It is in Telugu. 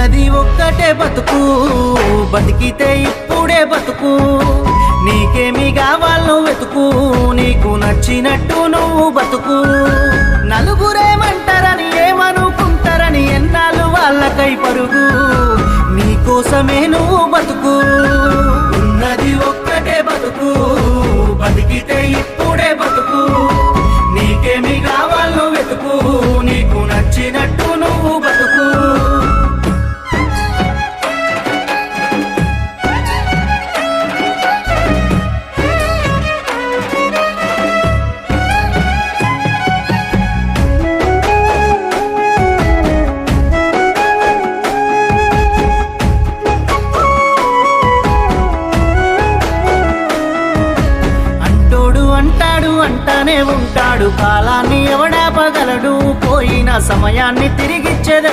ఉన్నది ఒక్కటే బతుకు, బతికితే ఇప్పుడే బతుకు. నీకేమి కావాలో వెతుకు, నీకు నచ్చినట్టు నువ్వు బతుకు. నలుగురేమంటారని ఏమనుకుంటారని ఎన్నాళ్ళు వాళ్ళకై పరుగు, నీకోసమే నువ్వు బతుకు. ఉన్నది ఒక్కటే బతుకు, బతికితే ఇప్పుడే బతుకు. నీకేమి కావాలో వెతుకు, నీకు నచ్చినట్టు నువ్వు బతుకు. అంటానే ఉంటాడు, కాలాన్ని ఎవడాపగలడు, పోయిన సమయాన్ని తిరిగిచ్చేదెవడు.